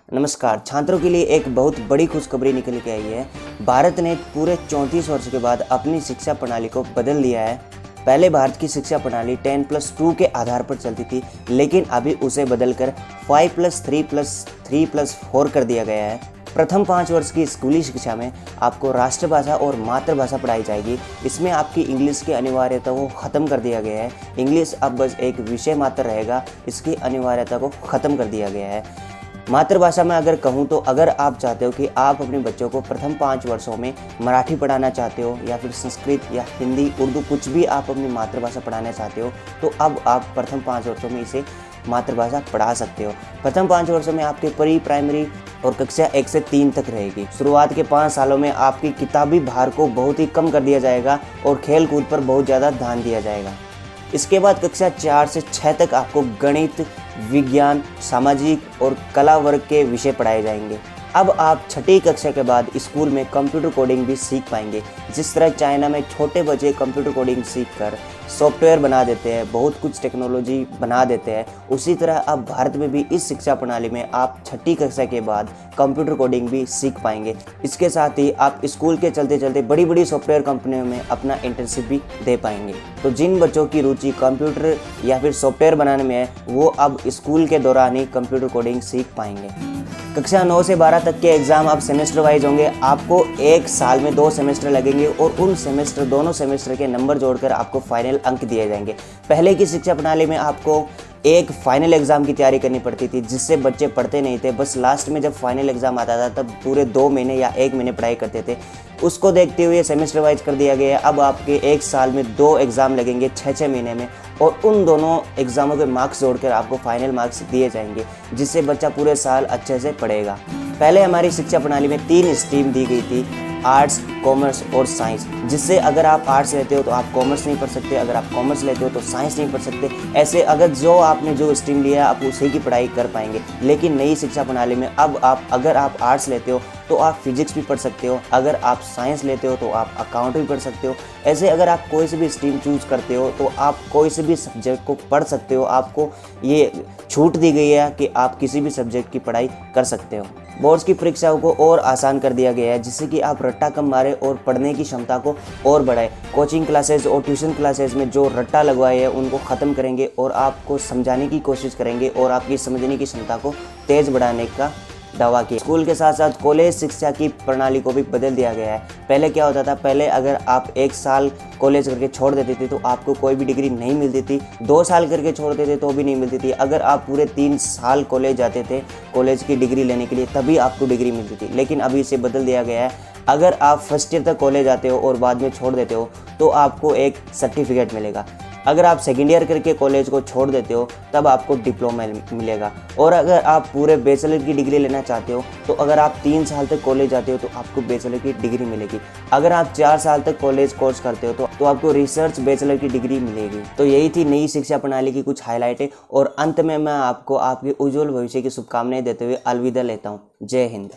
नमस्कार। छात्रों के लिए एक बहुत बड़ी खुशखबरी निकल के आई है। भारत ने पूरे 34 वर्ष के बाद अपनी शिक्षा प्रणाली को बदल लिया है। पहले भारत की शिक्षा प्रणाली 10+2 के आधार पर चलती थी, लेकिन अभी उसे बदलकर 5+3+3+4 कर दिया गया है। प्रथम 5 वर्ष की स्कूली शिक्षा में आपको राष्ट्रभाषा और मातृभाषा पढ़ाई जाएगी। इसमें आपकी इंग्लिश की अनिवार्यता को ख़त्म कर दिया गया है। इंग्लिश अब बस एक विषय मात्र रहेगा, इसकी अनिवार्यता को ख़त्म कर दिया गया है। मातृभाषा में अगर कहूँ तो अगर आप चाहते हो कि आप अपने बच्चों को प्रथम 5 वर्षों में मराठी पढ़ाना चाहते हो या फिर संस्कृत या हिंदी उर्दू कुछ भी आप अपनी मातृभाषा पढ़ाना चाहते हो, तो अब आप प्रथम 5 वर्षों में इसे मातृभाषा पढ़ा सकते हो। प्रथम 5 वर्षों में आपके प्री प्राइमरी और कक्षा 1 से 3 तक रहेगी। शुरुआत के 5 सालों में आपकी किताबी भार को बहुत ही कम कर दिया जाएगा और खेल कूद पर बहुत ज़्यादा ध्यान दिया जाएगा। इसके बाद कक्षा 4 से 6 तक आपको गणित, विज्ञान, सामाजिक और कला वर्ग के विषय पढ़ाए जाएंगे। अब आप 6ठी कक्षा के बाद स्कूल में कंप्यूटर कोडिंग भी सीख पाएंगे। जिस तरह चाइना में छोटे बच्चे कंप्यूटर कोडिंग सीखकर सॉफ्टवेयर बना देते हैं, बहुत कुछ टेक्नोलॉजी बना देते हैं, उसी तरह अब भारत में भी इस शिक्षा प्रणाली में आप 6ठी कक्षा के बाद कंप्यूटर कोडिंग भी सीख पाएंगे। इसके साथ ही आप स्कूल के चलते चलते बड़ी बड़ी सॉफ्टवेयर कंपनियों में अपना इंटर्नशिप भी दे पाएंगे। तो जिन बच्चों की रुचि कंप्यूटर या फिर सॉफ्टवेयर बनाने में है, वो अब स्कूल के दौरान ही कंप्यूटर कोडिंग सीख पाएंगे। कक्षा 9 से 12 तक के एग्ज़ाम अब सेमेस्टर वाइज होंगे। आपको एक साल में 2 सेमेस्टर लगेंगे और उन दोनों सेमेस्टर के नंबर जोड़कर आपको फाइनल अंक दिए जाएंगे। पहले की शिक्षा प्रणाली में आपको एक फाइनल एग्ज़ाम की तैयारी करनी पड़ती थी, जिससे बच्चे पढ़ते नहीं थे। बस लास्ट में जब फाइनल एग्ज़ाम आता था तब पूरे 2 महीने या 1 महीने पढ़ाई करते थे। उसको देखते हुए सेमेस्टर वाइज कर दिया गया है। अब आपके एक साल में 2 एग्ज़ाम लगेंगे 6-6 महीने में, और उन दोनों एग्ज़ामों के मार्क्स जोड़कर आपको फाइनल मार्क्स दिए जाएंगे, जिससे बच्चा पूरे साल अच्छे से पढ़ेगा। पहले हमारी शिक्षा प्रणाली में 3 स्ट्रीम दी गई थी, आर्ट्स, कॉमर्स और साइंस, जिससे अगर आप आर्ट्स लेते हो तो आप कॉमर्स नहीं पढ़ सकते, अगर आप कॉमर्स लेते हो तो साइंस नहीं पढ़ सकते। ऐसे अगर जो स्ट्रीम लिया है आप उसी की पढ़ाई कर पाएंगे। लेकिन नई शिक्षा प्रणाली में अब अगर आप आर्ट्स लेते हो तो आप फिजिक्स भी पढ़ सकते हो, अगर आप साइंस लेते हो तो आप अकाउंट भी पढ़ सकते हो। ऐसे अगर आप कोई सी भी स्ट्रीम चूज़ करते हो तो आप कोई से भी सब्जेक्ट को पढ़ सकते हो। आपको ये छूट दी गई है कि आप किसी भी सब्जेक्ट की पढ़ाई कर सकते हो। बोर्ड्स की परीक्षाओं को और आसान कर दिया गया है, जिससे कि आप रट्टा कम मारें और पढ़ने की क्षमता को और बढ़ाएं। कोचिंग क्लासेस और ट्यूशन क्लासेस में जो रट्टा लगवाए हैं उनको ख़त्म करेंगे और आपको समझाने की कोशिश करेंगे और आपकी समझने की क्षमता को तेज़ बढ़ाने का दावा किया। स्कूल के साथ साथ कॉलेज शिक्षा की प्रणाली को भी बदल दिया गया है। पहले क्या होता था, पहले अगर आप 1 साल कॉलेज करके छोड़ देते थे तो आपको कोई भी डिग्री नहीं मिलती थी। 2 साल करके छोड़ते थे तो भी नहीं मिलती थी। अगर आप पूरे 3 साल कॉलेज जाते थे कॉलेज की डिग्री लेने के लिए, तभी आपको डिग्री मिलती थी। लेकिन अभी इसे बदल दिया गया है। अगर आप फर्स्ट ईयर तक कॉलेज आते हो और बाद में छोड़ देते हो तो आपको एक सर्टिफिकेट मिलेगा। अगर आप सेकेंड ईयर करके कॉलेज को छोड़ देते हो तब आपको डिप्लोमा मिलेगा। और अगर आप पूरे बैचलर की डिग्री लेना चाहते हो तो अगर आप 3 साल तक कॉलेज जाते हो तो आपको बैचलर की डिग्री मिलेगी। अगर आप 4 साल तक कॉलेज कोर्स करते हो तो आपको रिसर्च बैचलर की डिग्री मिलेगी। तो यही थी नई शिक्षा प्रणाली की कुछ हाईलाइटें, और अंत में मैं आपको आपके उज्जवल भविष्य की शुभकामनाएं देते हुए अलविदा लेता हूँ। जय हिंद।